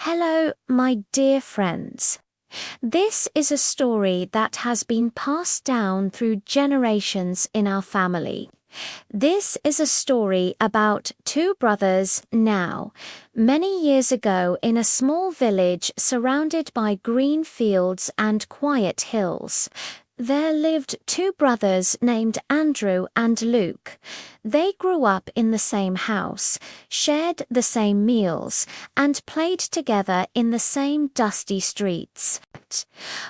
Hello, my dear friends. This is a story that has been passed down through generations in our family. This is a story about two brothers now, many years ago in a small village surrounded by green fields and quiet hills. There lived two brothers named Andrew and Luke. They grew up in the same house, shared the same meals, and played together in the same dusty streets.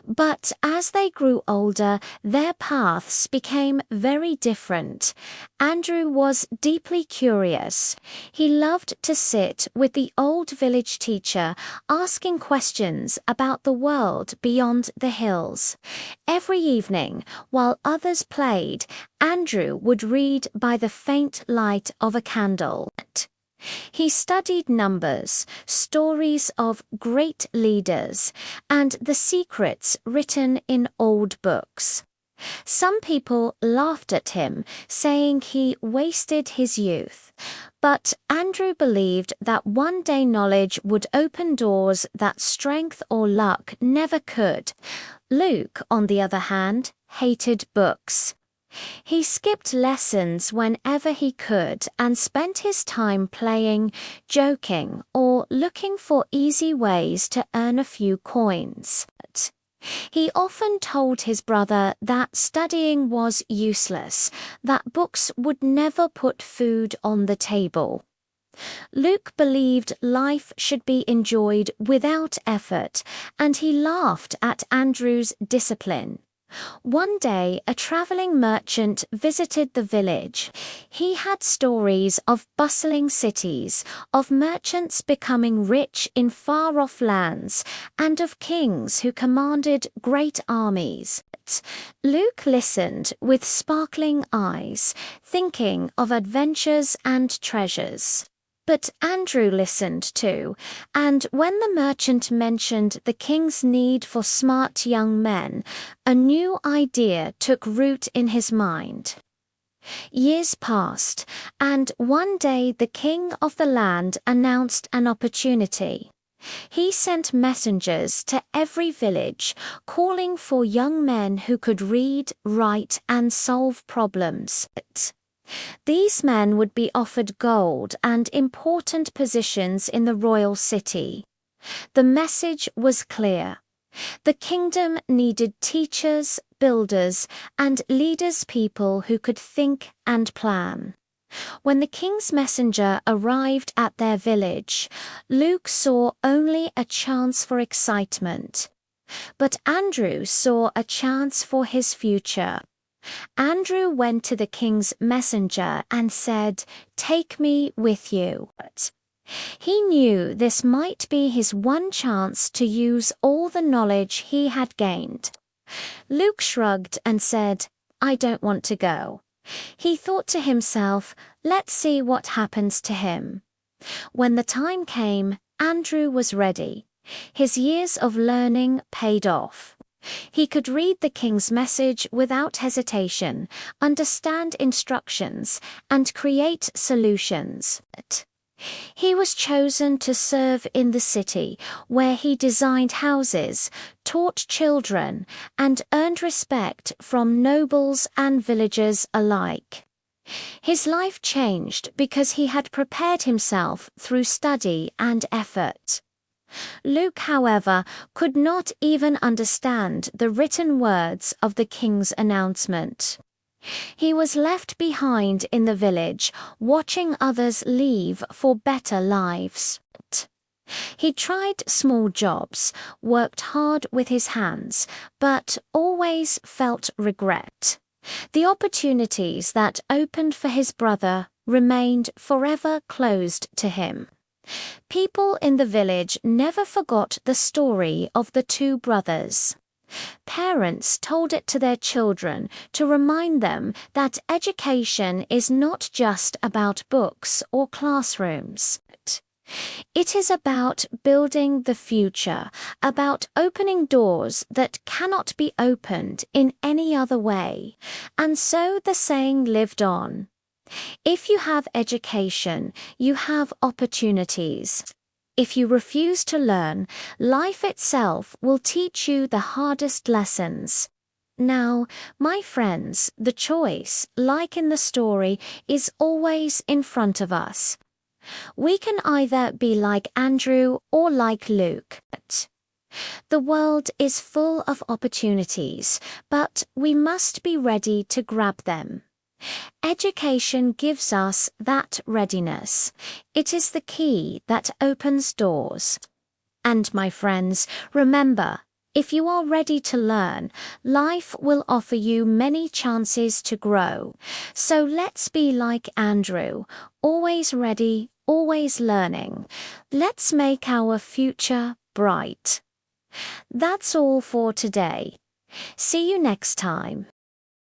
But as they grew older, their paths became very different. Andrew was deeply curious. He loved to sit with the old village teacher, asking questions about the world beyond the hills. Every evening, while others played, Andrew would read by the faint light of a candle. He studied numbers, stories of great leaders, and the secrets written in old books. Some people laughed at him, saying he wasted his youth. But Andrew believed that one day knowledge would open doors that strength or luck never could. Luke, on the other hand, hated books. He skipped lessons whenever he could and spent his time playing, joking, or looking for easy ways to earn a few coins. He often told his brother that studying was useless, that books would never put food on the table. Luke believed life should be enjoyed without effort, and he laughed at Andrew's discipline. One day, a traveling merchant visited the village. He had stories of bustling cities, of merchants becoming rich in far-off lands, and of kings who commanded great armies. Luke listened with sparkling eyes, thinking of adventures and treasures. But Andrew listened too, and when the merchant mentioned the king's need for smart young men, a new idea took root in his mind. Years passed, and one day the king of the land announced an opportunity. He sent messengers to every village, calling for young men who could read, write, and solve problems. These men would be offered gold and important positions in the royal city. The message was clear. The kingdom needed teachers, builders, and people who could think and plan. When the king's messenger arrived at their village, Luke saw only a chance for excitement. But Andrew saw a chance for his future. Andrew went to the king's messenger and said, "Take me with you." He knew this might be his one chance to use all the knowledge he had gained. Luke shrugged and said, "I don't want to go." He thought to himself, let's see what happens to him. When the time came, Andrew was ready. His years of learning paid off. He could read the king's message without hesitation, understand instructions, and create solutions. He was chosen to serve in the city, where he designed houses, taught children, and earned respect from nobles and villagers alike. His life changed because he had prepared himself through study and effort. Luke, however, could not even understand the written words of the king's announcement. He was left behind in the village, watching others leave for better lives. He tried small jobs, worked hard with his hands, but always felt regret. The opportunities that opened for his brother remained forever closed to him. People in the village never forgot the story of the two brothers. Parents told it to their children to remind them that education is not just about books or classrooms. It is about building the future, about opening doors that cannot be opened in any other way. And so the saying lived on. If you have education, you have opportunities. If you refuse to learn, life itself will teach you the hardest lessons. Now, my friends, the choice, like in the story, is always in front of us. We can either be like Andrew or like Luke. The world is full of opportunities, but we must be ready to grab them. Education gives us that readiness. It is the key that opens doors. And my friends, remember, if you are ready to learn, life will offer you many chances to grow. So let's be like Andrew, always ready, always learning. Let's make our future bright. That's all for today. See you next time.